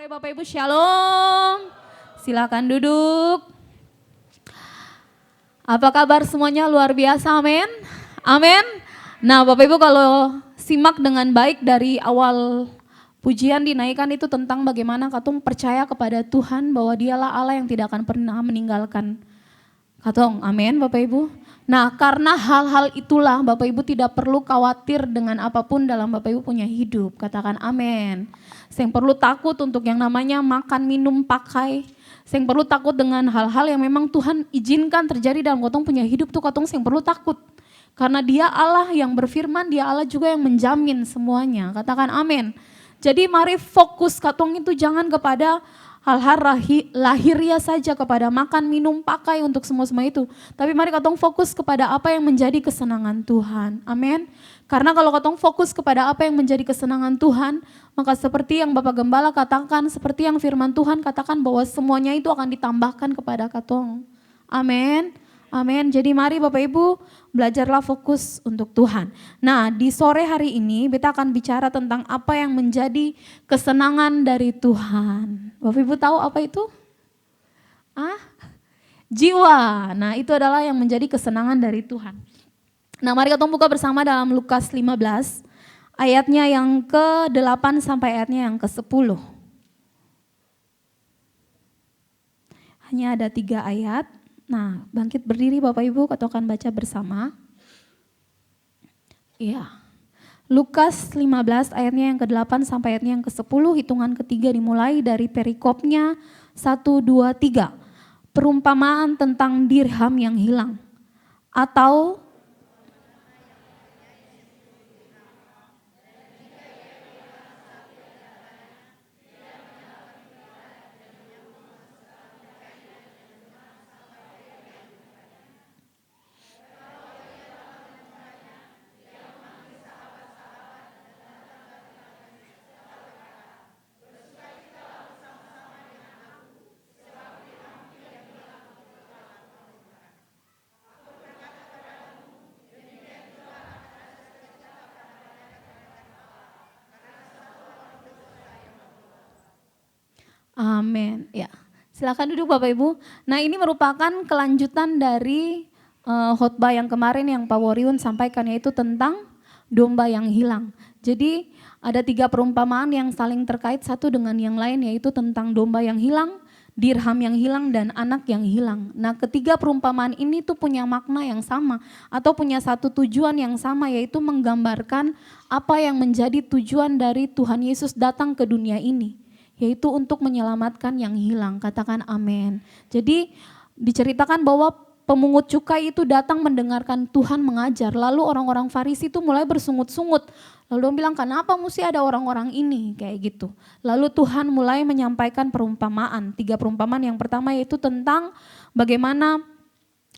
sore Bapak Ibu, Shalom. Silakan duduk. Apa kabar semuanya? Luar biasa, amin. Amin. Nah Bapak Ibu, kalau simak dengan baik dari awal pujian dinaikkan itu tentang bagaimana katong percaya kepada Tuhan bahwa dialah Allah yang tidak akan pernah meninggalkan katong, amin Bapak Ibu. Nah karena hal-hal itulah Bapak Ibu tidak perlu khawatir dengan apapun dalam Bapak Ibu punya hidup, katakan amin. Yang perlu takut untuk yang namanya makan, minum, pakai. Yang perlu takut dengan hal-hal yang memang Tuhan izinkan terjadi dalam katong punya hidup tuh katong yang perlu takut. Karena dia Allah yang berfirman, dia Allah juga yang menjamin semuanya, katakan amin. Jadi mari fokus katong itu jangan kepada hal-hal lahiriah saja, kepada makan, minum, pakai untuk semua itu. Tapi mari katong fokus kepada apa yang menjadi kesenangan Tuhan. Amin. Karena kalau katong fokus kepada apa yang menjadi kesenangan Tuhan, maka seperti yang Bapak Gembala katakan, seperti yang firman Tuhan katakan bahwa semuanya itu akan ditambahkan kepada katong. Amin. Amin. Jadi mari Bapak Ibu belajarlah fokus untuk Tuhan. Nah di sore hari ini kita akan bicara tentang apa yang menjadi kesenangan dari Tuhan. Bapak Ibu tahu apa itu? Jiwa. Nah itu adalah yang menjadi kesenangan dari Tuhan. Nah mari kita buka bersama dalam Lukas 15 ayatnya yang ke-8 sampai ayatnya yang ke-10. Hanya ada 3 ayat. Nah, bangkit berdiri Bapak Ibu, kita akan baca bersama. Iya. Lukas 15 ayatnya yang ke-8 sampai ayatnya yang ke-10, hitungan ketiga dimulai dari perikopnya 1, 2, 3. Perumpamaan tentang dirham yang hilang. Atau amin. Ya, silakan duduk Bapak Ibu. Nah ini merupakan kelanjutan dari khotbah yang kemarin yang Pak Wariun sampaikan, yaitu tentang domba yang hilang. Jadi ada 3 perumpamaan yang saling terkait satu dengan yang lain, yaitu tentang domba yang hilang, dirham yang hilang, dan anak yang hilang. Nah ketiga perumpamaan ini tuh punya makna yang sama atau punya satu tujuan yang sama, yaitu menggambarkan apa yang menjadi tujuan dari Tuhan Yesus datang ke dunia ini, yaitu untuk menyelamatkan yang hilang, katakan amin. Jadi diceritakan bahwa pemungut cukai itu datang mendengarkan Tuhan mengajar, lalu orang-orang Farisi itu mulai bersungut-sungut, lalu bilang kenapa mesti ada orang-orang ini, kayak gitu. Lalu Tuhan mulai menyampaikan perumpamaan, 3 perumpamaan. Yang pertama yaitu tentang bagaimana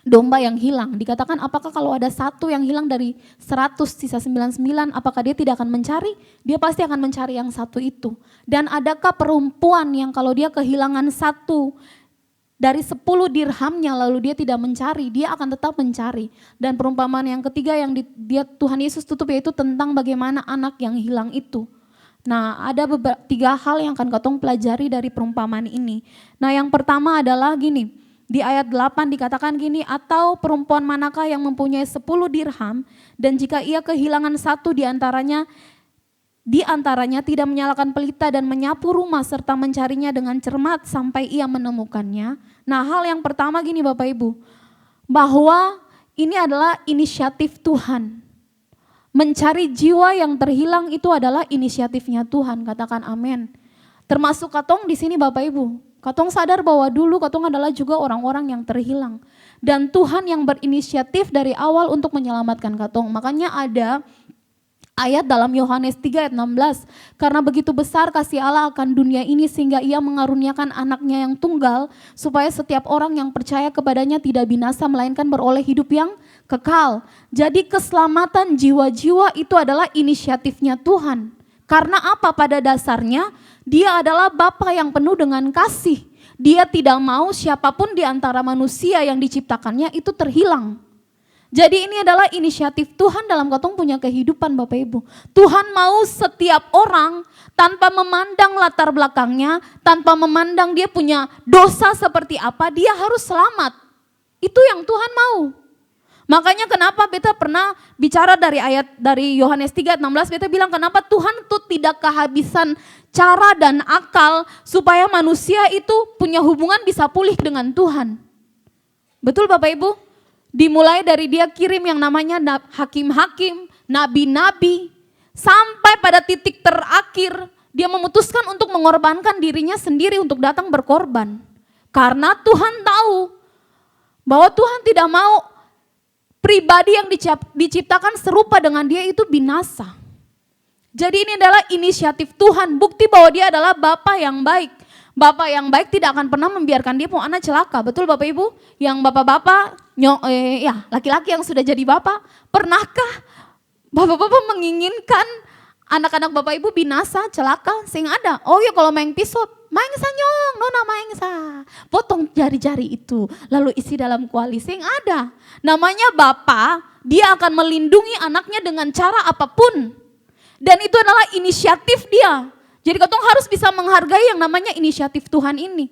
domba yang hilang. Dikatakan apakah kalau ada satu yang hilang dari 100 sisa 99, apakah dia tidak akan mencari? Dia pasti akan mencari yang satu itu. Dan adakah perempuan yang kalau dia kehilangan satu dari 10 dirhamnya lalu dia tidak mencari, dia akan tetap mencari. Dan perumpamaan yang ketiga yang Tuhan Yesus tutup yaitu tentang bagaimana anak yang hilang itu. Nah ada 3 hal yang akan katong pelajari dari perumpamaan ini. Nah yang pertama adalah gini, di ayat 8 dikatakan gini, atau perempuan manakah yang mempunyai 10 dirham dan jika ia kehilangan satu di antaranya tidak menyalakan pelita dan menyapu rumah serta mencarinya dengan cermat sampai ia menemukannya. Nah hal yang pertama gini Bapak Ibu, bahwa ini adalah inisiatif Tuhan. Mencari jiwa yang terhilang itu adalah inisiatifnya Tuhan, katakan amin. Termasuk katong di sini Bapak Ibu. Katong sadar bahwa dulu katong adalah juga orang-orang yang terhilang. Dan Tuhan yang berinisiatif dari awal untuk menyelamatkan katong. Makanya ada ayat dalam Yohanes 3 ayat 16. Karena begitu besar kasih Allah akan dunia ini sehingga ia mengaruniakan anaknya yang tunggal. Supaya setiap orang yang percaya kepadanya tidak binasa melainkan beroleh hidup yang kekal. Jadi keselamatan jiwa-jiwa itu adalah inisiatifnya Tuhan. Karena apa? Pada dasarnya dia adalah Bapa yang penuh dengan kasih. Dia tidak mau siapapun di antara manusia yang diciptakannya itu terhilang. Jadi ini adalah inisiatif Tuhan dalam katong punya kehidupan Bapak Ibu. Tuhan mau setiap orang tanpa memandang latar belakangnya, tanpa memandang dia punya dosa seperti apa, dia harus selamat. Itu yang Tuhan mau. Makanya kenapa beta pernah bicara dari Yohanes 3 ayat 16, beta bilang kenapa Tuhan tuh tidak kehabisan cara dan akal supaya manusia itu punya hubungan bisa pulih dengan Tuhan. Betul Bapak Ibu? Dimulai dari dia kirim yang namanya hakim-hakim, nabi-nabi, sampai pada titik terakhir dia memutuskan untuk mengorbankan dirinya sendiri untuk datang berkorban. Karena Tuhan tahu bahwa Tuhan tidak mau pribadi yang diciptakan serupa dengan dia itu binasa. Jadi ini adalah inisiatif Tuhan, bukti bahwa dia adalah Bapa yang baik. Bapak yang baik tidak akan pernah membiarkan dia punya anak celaka. Betul Bapak Ibu? Yang bapak-bapak, laki-laki yang sudah jadi bapak, pernahkah bapak-bapak menginginkan anak-anak Bapak Ibu binasa, celaka? Sing ada. Oh ya kalau main pisau, main sanyong, nona main sa. Potong jari-jari itu, lalu isi dalam kuali. Sing ada. Namanya Bapak, dia akan melindungi anaknya dengan cara apapun. Dan itu adalah inisiatif dia. Jadi katong harus bisa menghargai yang namanya inisiatif Tuhan ini.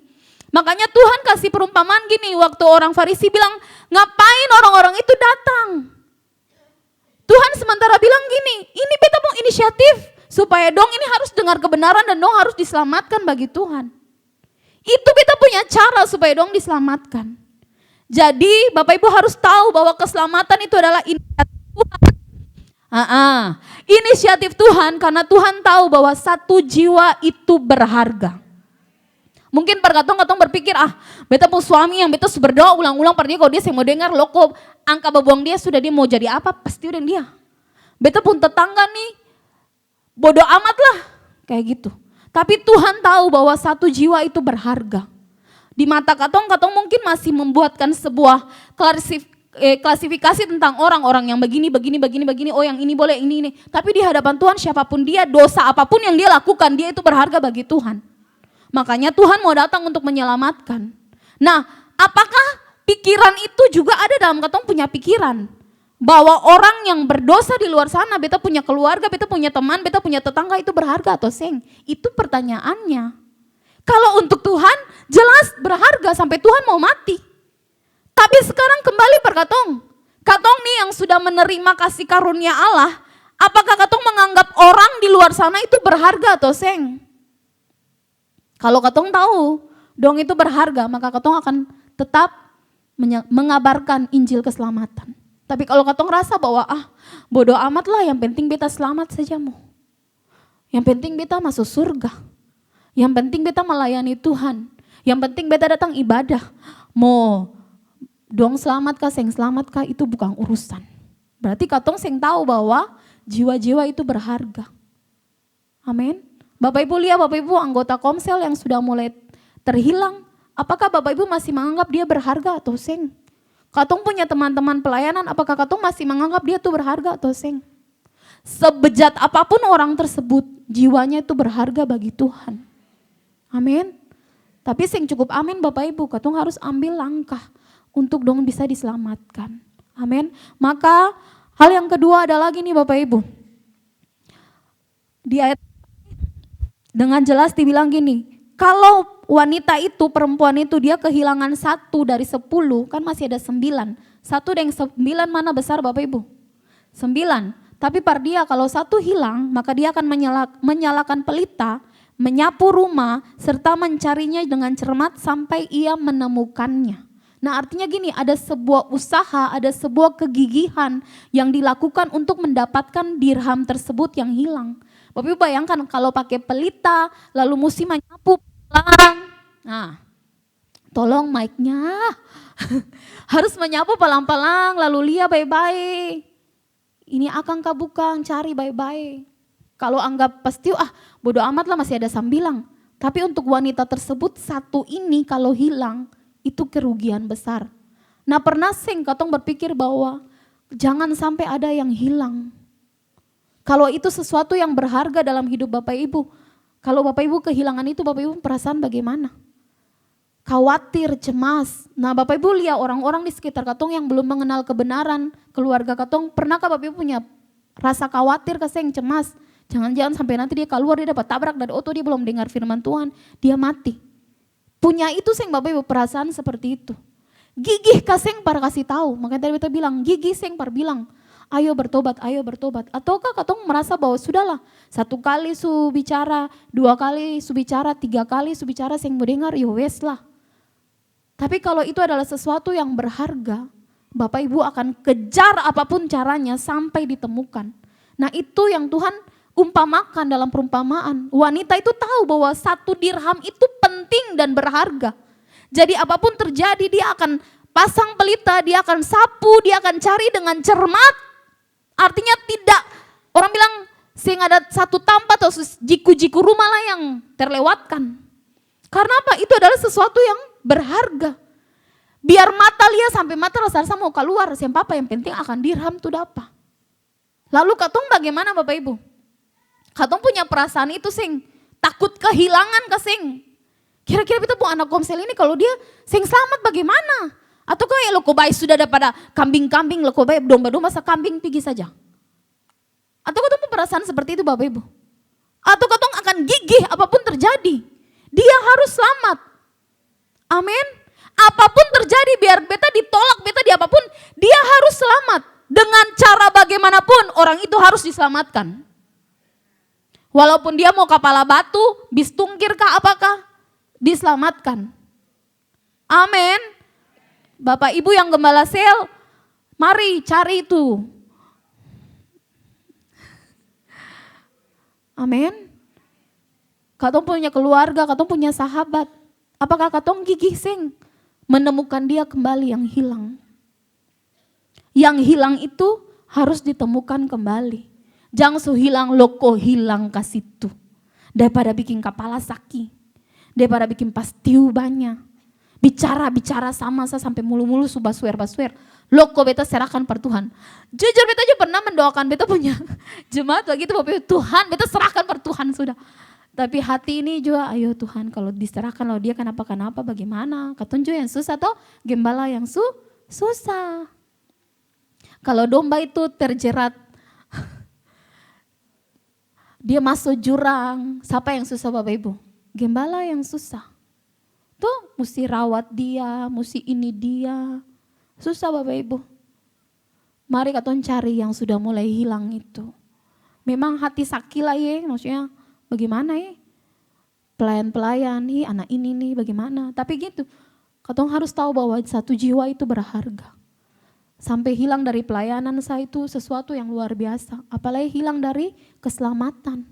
Makanya Tuhan kasih perumpamaan gini, waktu orang Farisi bilang, ngapain orang-orang itu datang? Tuhan sementara bilang gini, ini beta mau inisiatif, supaya dong ini harus dengar kebenaran dan dong harus diselamatkan bagi Tuhan. Itu beta punya cara supaya dong diselamatkan. Jadi Bapak Ibu harus tahu bahwa keselamatan itu adalah inisiatif Tuhan. Inisiatif Tuhan karena Tuhan tahu bahwa satu jiwa itu berharga. Mungkin perkatong berpikir, beta mau suami yang beta berdoa ulang-ulang pergi kalau dia saya mau dengar loko angka bebuang dia sudah dia mau jadi apa pasti udah dia. Beta pun tetangga nih bodoh amat lah kayak gitu. Tapi Tuhan tahu bahwa satu jiwa itu berharga. Di mata katong mungkin masih membuatkan sebuah klasifikasi tentang orang-orang yang begini, oh yang ini boleh, ini. Tapi di hadapan Tuhan siapapun dia, dosa apapun yang dia lakukan, dia itu berharga bagi Tuhan. Makanya Tuhan mau datang untuk menyelamatkan. Nah, apakah pikiran itu juga ada dalam katong punya pikiran? Bahwa orang yang berdosa di luar sana, beta punya keluarga, beta punya teman, beta punya tetangga itu berharga atau seng? Itu pertanyaannya. Kalau untuk Tuhan, jelas berharga sampai Tuhan mau mati. Tapi sekarang kembali katong nih yang sudah menerima kasih karunia Allah, apakah katong menganggap orang di luar sana itu berharga atau seng? Kalau katong tahu dong itu berharga, maka katong akan tetap mengabarkan Injil keselamatan. Tapi kalau katong rasa bahwa bodoh amat lah, yang penting beta selamat saja mau. Yang penting beta masuk surga. Yang penting beta melayani Tuhan. Yang penting beta datang ibadah. Mau dong selamat kah, seng selamat kah, itu bukan urusan. Berarti katong seng tahu bahwa jiwa-jiwa itu berharga. Amin. Bapak Ibu lihat, Bapak Ibu anggota Komsel yang sudah mulai terhilang, apakah Bapak Ibu masih menganggap dia berharga atau seng? Katong punya teman-teman pelayanan, apakah katong masih menganggap dia tuh berharga atau seng? Sebejat apapun orang tersebut, jiwanya itu berharga bagi Tuhan. Amin. Tapi seng cukup amin Bapak Ibu, katong harus ambil langkah untuk dong bisa diselamatkan. Amin. Maka hal yang kedua adalah gini Bapak Ibu. Di ayat dengan jelas dibilang gini, kalau wanita itu, perempuan itu dia kehilangan 1 dari 10, kan masih ada 9. 1 dan 9 mana besar Bapak Ibu? 9. Tapi dia kalau 1 hilang, maka dia akan menyalakan pelita, menyapu rumah, serta mencarinya dengan cermat sampai ia menemukannya. Nah artinya gini, ada sebuah usaha, ada sebuah kegigihan yang dilakukan untuk mendapatkan dirham tersebut yang hilang. Bapak Ibu bayangkan kalau pakai pelita, lalu mesti menyapu pelan. Nah, tolong mic-nya. Harus menyapu pelan-pelan, lalu lihat baik-baik. Ini akan kabukang, cari baik-baik. Kalau anggap pasti, bodo amat lah masih ada sambilang. Tapi untuk wanita tersebut 1 ini kalau hilang, itu kerugian besar. Nah pernah seng katong berpikir bahwa jangan sampai ada yang hilang. Kalau itu sesuatu yang berharga dalam hidup Bapak Ibu, kalau Bapak Ibu kehilangan itu, Bapak Ibu perasaan bagaimana? khawatir, cemas. Nah Bapak Ibu lihat orang-orang di sekitar katong yang belum mengenal kebenaran, keluarga katong, pernahkah Bapak Ibu punya rasa khawatir, keseng, cemas? Jangan-jangan sampai nanti dia keluar, dia dapat tabrak dari auto, dia belum dengar firman Tuhan, dia mati. Punya itu seng Bapak Ibu perasaan seperti itu. Gigih kaseng para kasih tahu, makanya tadi kita bilang, gigih seng par bilang, ayo bertobat, ayo bertobat. Ataukah katong merasa bahwa sudahlah, 1 kali su bicara, 2 kali su bicara, 3 kali su bicara, seng mau dengar, yo wes lah. Tapi kalau itu adalah sesuatu yang berharga, Bapak Ibu akan kejar apapun caranya sampai ditemukan. Nah itu yang Tuhan umpamakan dalam perumpamaan. Wanita itu tahu bahwa 1 dirham itu penting dan berharga. Jadi apapun terjadi dia akan pasang pelita, dia akan sapu, dia akan cari dengan cermat. Artinya tidak, orang bilang sehingga ada 1 tampak atau jiku-jiku rumah lah yang terlewatkan. Karena apa? Itu adalah sesuatu yang berharga. Biar mata lihat sampai mata rasa-rasa mau keluar, siapa apa yang penting akan dirham itu dapat. Lalu katong bagaimana Bapak Ibu? Katong punya perasaan itu sing takut kehilangan kesing. Kira-kira kita pun anak komsel ini kalau dia sing selamat bagaimana? Atau kayak lokobay sudah ada pada kambing-kambing, lokobay domba-domba sekambing pergi saja. Atau katong punya perasaan seperti itu Bapak Ibu? Atau katong akan gigih apapun terjadi. Dia harus selamat. Amin. Apapun terjadi biar beta ditolak, beta di apapun, dia harus selamat. Dengan cara bagaimanapun orang itu harus diselamatkan. Walaupun dia mau kepala batu, bis tungkir kah apakah, diselamatkan. Amin. Bapak Ibu yang gembala sel, mari cari itu. Amin. Katong punya keluarga, katong punya sahabat. Apakah katong gigih sing menemukan dia kembali yang hilang? Yang hilang itu harus ditemukan kembali. Jangan hilang loko hilang ke situ. Daripada bikin kepala sakit. Daripada bikin pastiu banyak. Bicara sama saya sampai mulu-mulu su basuer. Loko beta serahkan per Tuhan. Jujur beta juga pernah mendoakan beta punya jemaat begitu Bapak Tuhan, beta serahkan per Tuhan sudah. Tapi hati ini juga, ayo Tuhan kalau diserahkan lalu dia kenapa bagaimana? Katunjuk yang susah atau gembala yang susah. Kalau domba itu terjerat, dia masuk jurang, siapa yang susah Bapak Ibu? Gembala yang susah. Tuh mesti rawat dia, mesti ini dia. Susah Bapak Ibu. Mari katon cari yang sudah mulai hilang itu. Memang hati sakit lah ya, maksudnya bagaimana ya? Pelayan-pelayan, anak ini nih bagaimana? Tapi gitu, katong harus tahu bahwa 1 jiwa itu berharga. Sampai hilang dari pelayanan saya itu sesuatu yang luar biasa. Apalagi hilang dari keselamatan.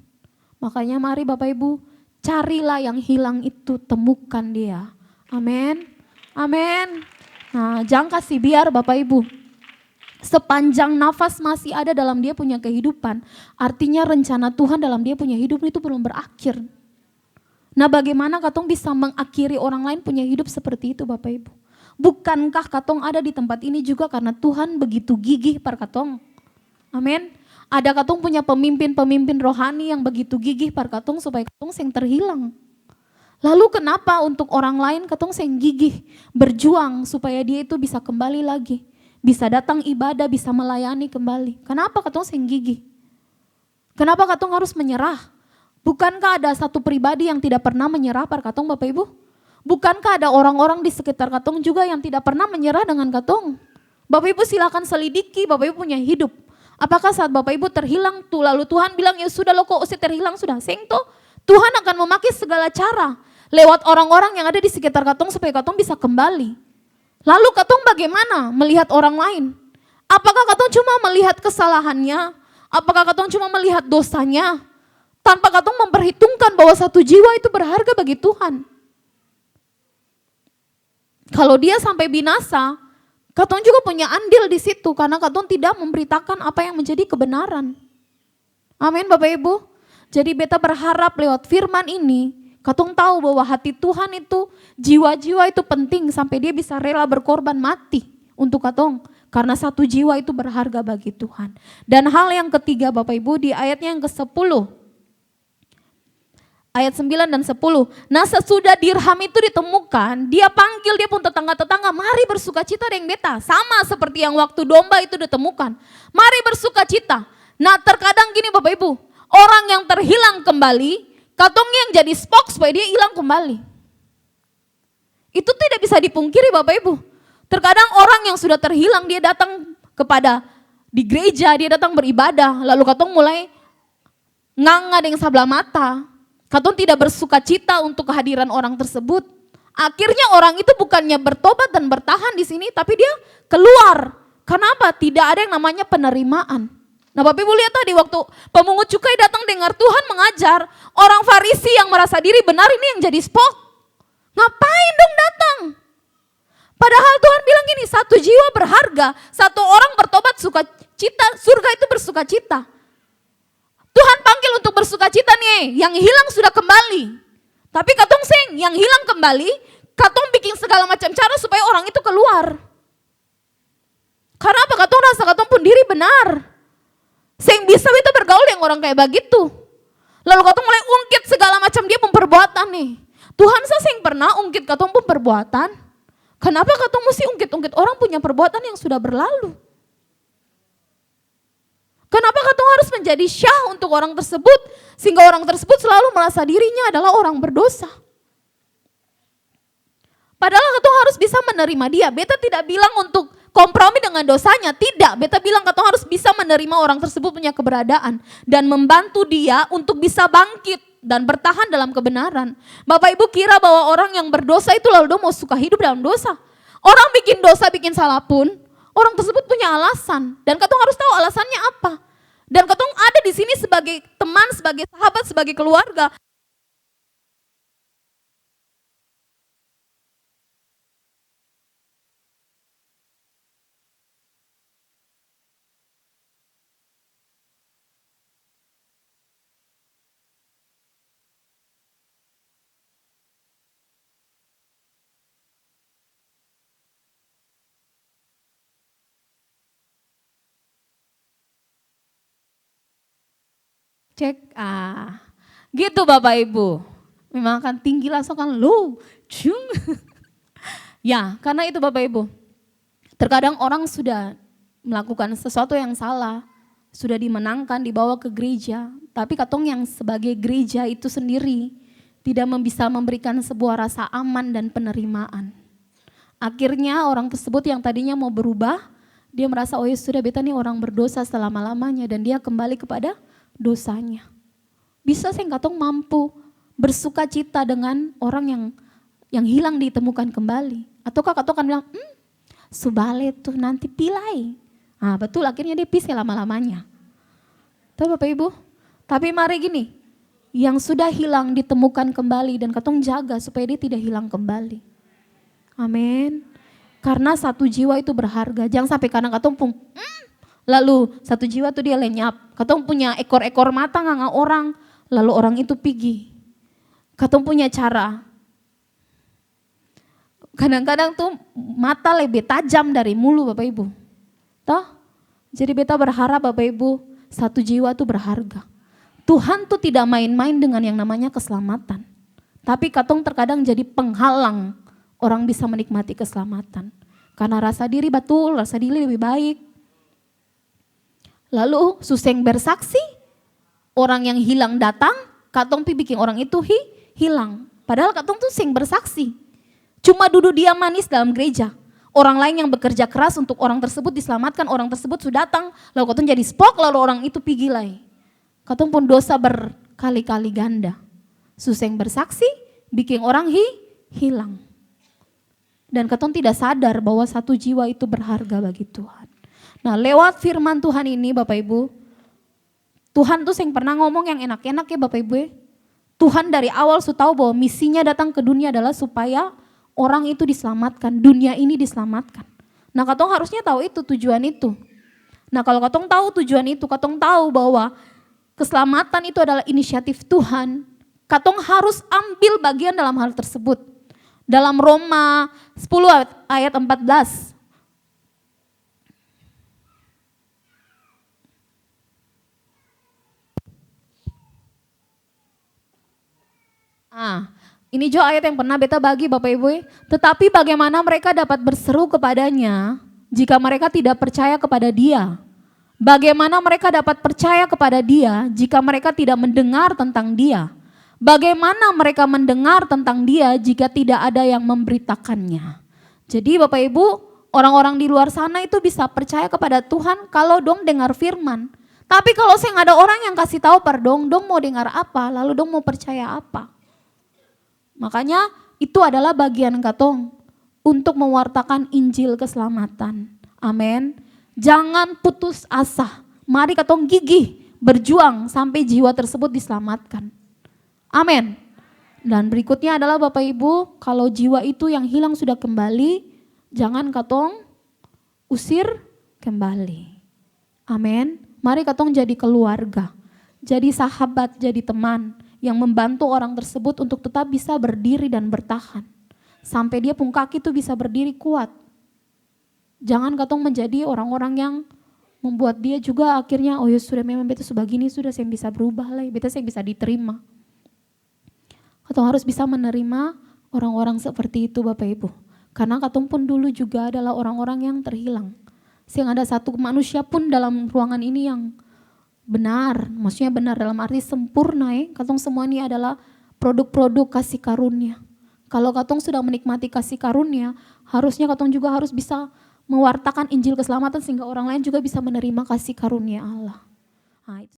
Makanya mari Bapak Ibu, carilah yang hilang itu, temukan dia. Amin. Amin. Nah jangan kasih biar Bapak Ibu. Sepanjang nafas masih ada dalam dia punya kehidupan, artinya rencana Tuhan dalam dia punya hidup itu belum berakhir. Nah bagaimana katong bisa mengakhiri orang lain punya hidup seperti itu Bapak Ibu? Bukankah katong ada di tempat ini juga karena Tuhan begitu gigih par katong? Amin. Ada katong punya pemimpin-pemimpin rohani yang begitu gigih par katong supaya katong sing terhilang. Lalu kenapa untuk orang lain katong sing gigih berjuang supaya dia itu bisa kembali lagi? Bisa datang ibadah, bisa melayani kembali. Kenapa katong sing gigih? Kenapa katong harus menyerah? Bukankah ada satu pribadi yang tidak pernah menyerah par katong Bapak Ibu? Bukankah ada orang-orang di sekitar katong juga yang tidak pernah menyerah dengan katong? Bapak Ibu silakan selidiki, Bapak Ibu punya hidup. Apakah saat Bapak Ibu terhilang tuh lalu Tuhan bilang ya sudah lo kok usah terhilang sudah. Seng tuh Tuhan akan memakai segala cara lewat orang-orang yang ada di sekitar katong supaya katong bisa kembali. Lalu katong bagaimana melihat orang lain? Apakah katong cuma melihat kesalahannya? Apakah katong cuma melihat dosanya? Tanpa katong memperhitungkan bahwa 1 jiwa itu berharga bagi Tuhan. Kalau dia sampai binasa, katong juga punya andil di situ karena katong tidak memberitakan apa yang menjadi kebenaran. Amin Bapak Ibu. Jadi beta berharap lewat firman ini, katong tahu bahwa hati Tuhan itu, jiwa-jiwa itu penting sampai dia bisa rela berkorban mati untuk katong. Karena 1 jiwa itu berharga bagi Tuhan. Dan hal yang ketiga Bapak Ibu di ayatnya yang ke-10. Ayat 9 dan 10. Nah sesudah dirham itu ditemukan, dia panggil dia pun tetangga-tetangga, mari bersukacita deng beta. Sama seperti yang waktu domba itu ditemukan. Mari bersukacita. Nah terkadang gini Bapak Ibu, orang yang terhilang kembali, katong yang jadi spok supaya dia hilang kembali. Itu tidak bisa dipungkiri Bapak Ibu. Terkadang orang yang sudah terhilang dia datang kepada di gereja, dia datang beribadah, lalu katong mulai nganga dengan sebelah mata. Katong tidak bersuka cita untuk kehadiran orang tersebut. Akhirnya orang itu bukannya bertobat dan bertahan di sini, tapi dia keluar. Kenapa? Tidak ada yang namanya penerimaan. Nah Bapak Ibu lihat tadi waktu pemungut cukai datang dengar Tuhan mengajar, orang Farisi yang merasa diri benar ini yang jadi spok. Ngapain dong datang? Padahal Tuhan bilang gini, satu jiwa berharga, satu orang bertobat sukacita, surga itu bersukacita. Tuhan panggil untuk bersukacita nih, yang hilang sudah kembali. Tapi katong seng, yang hilang kembali, katong bikin segala macam cara supaya orang itu keluar. Karena apa? Katong rasa katong pun diri benar. Seng bisa itu bergaul yang orang kayak begitu. Lalu katong mulai ungkit segala macam dia pun perbuatan nih. Tuhan saya seng pernah ungkit katong pun perbuatan. Kenapa katong mesti ungkit-ungkit orang punya perbuatan yang sudah berlalu? Kenapa katong harus menjadi syah untuk orang tersebut, sehingga orang tersebut selalu merasa dirinya adalah orang berdosa. Padahal katong harus bisa menerima dia. Beta tidak bilang untuk kompromi dengan dosanya, tidak. Beta bilang katong harus bisa menerima orang tersebut punya keberadaan dan membantu dia untuk bisa bangkit dan bertahan dalam kebenaran. Bapak Ibu kira bahwa orang yang berdosa itu lalu mau suka hidup dalam dosa. Orang bikin dosa, bikin salah pun, orang tersebut punya alasan dan katong harus tahu alasannya apa. Dan katong ada di sini sebagai teman, sebagai sahabat, sebagai keluarga. Cek, gitu Bapak Ibu. Memang akan tinggi langsung kan lu, cung. Ya, karena itu Bapak Ibu. Terkadang orang sudah melakukan sesuatu yang salah, sudah dimenangkan, dibawa ke gereja, tapi katong yang sebagai gereja itu sendiri tidak bisa memberikan sebuah rasa aman dan penerimaan. Akhirnya orang tersebut yang tadinya mau berubah, dia merasa oh ya sudah beta nih orang berdosa selama-lamanya dan dia kembali kepada dosanya. Bisa saya katong mampu bersuka cita dengan orang yang hilang ditemukan kembali. Ataukah katong akan bilang, subale tuh nanti pilai. Nah betul akhirnya dia pisah lama-lamanya. Tahu Bapak Ibu? Tapi mari gini, yang sudah hilang ditemukan kembali dan katong jaga supaya dia tidak hilang kembali. Amin. Karena satu jiwa itu berharga. Jangan sampai kadang katong pun lalu satu jiwa tuh dia lenyap. Katong punya ekor-ekor mata nganga orang, lalu orang itu pergi. Katong punya cara. Kadang-kadang tuh mata lebih tajam dari mulu Bapak Ibu. Toh? Jadi beta berharap Bapak Ibu, satu jiwa tuh berharga. Tuhan tuh tidak main-main dengan yang namanya keselamatan. Tapi katong terkadang jadi penghalang orang bisa menikmati keselamatan. Karena rasa diri betul, rasa diri lebih baik. Lalu suseng bersaksi, orang yang hilang datang, katong bikin orang itu hilang. Padahal katong tuh seng bersaksi. Cuma duduk diam manis dalam gereja. Orang lain yang bekerja keras untuk orang tersebut diselamatkan, orang tersebut sudah datang, lalu katong jadi spok, lalu orang itu pergi lagi. Katong pun dosa berkali-kali ganda. Suseng bersaksi, bikin orang hilang. Dan katong tidak sadar bahwa satu jiwa itu berharga bagi Tuhan. Nah lewat firman Tuhan ini Bapak Ibu, Tuhan tuh yang pernah ngomong yang enak-enak ya Bapak Ibu. Tuhan dari awal sudah tahu bahwa misinya datang ke dunia adalah supaya orang itu diselamatkan, dunia ini diselamatkan. Nah katong harusnya tahu itu tujuan itu. Nah kalau katong tahu tujuan itu, katong tahu bahwa keselamatan itu adalah inisiatif Tuhan, katong harus ambil bagian dalam hal tersebut. Dalam Roma 10 ayat 14. Ah, ini juga ayat yang pernah beta bagi Bapak Ibu. Tetapi bagaimana mereka dapat berseru kepadanya jika mereka tidak percaya kepada Dia? Bagaimana mereka dapat percaya kepada Dia jika mereka tidak mendengar tentang Dia? Bagaimana mereka mendengar tentang Dia jika tidak ada yang memberitakannya? Jadi Bapak Ibu, orang-orang di luar sana itu bisa percaya kepada Tuhan kalau dong dengar firman. Tapi kalau saya ada orang yang kasih tahu per dong mau dengar apa, lalu dong mau percaya apa? Makanya itu adalah bagian katong untuk mewartakan Injil keselamatan. Amin. Jangan putus asa. Mari katong gigih berjuang sampai jiwa tersebut diselamatkan. Amin. Dan berikutnya adalah Bapak Ibu, kalau jiwa itu yang hilang sudah kembali, jangan katong usir kembali. Amin. Mari katong jadi keluarga, jadi sahabat, jadi teman yang membantu orang tersebut untuk tetap bisa berdiri dan bertahan. Sampai dia pun kaki itu bisa berdiri kuat. Jangan katong menjadi orang-orang yang membuat dia juga akhirnya, oh ya sudah memang beta sebegini sudah saya bisa berubah lah, beta saya bisa diterima. Katong harus bisa menerima orang-orang seperti itu Bapak Ibu. Karena katong pun dulu juga adalah orang-orang yang terhilang. Sehingga ada satu manusia pun dalam ruangan ini yang benar, maksudnya benar dalam arti sempurna ya. Katong semua ini adalah produk-produk kasih karunia. Kalau katong sudah menikmati kasih karunia, harusnya katong juga harus bisa mewartakan Injil keselamatan sehingga orang lain juga bisa menerima kasih karunia Allah. Nah,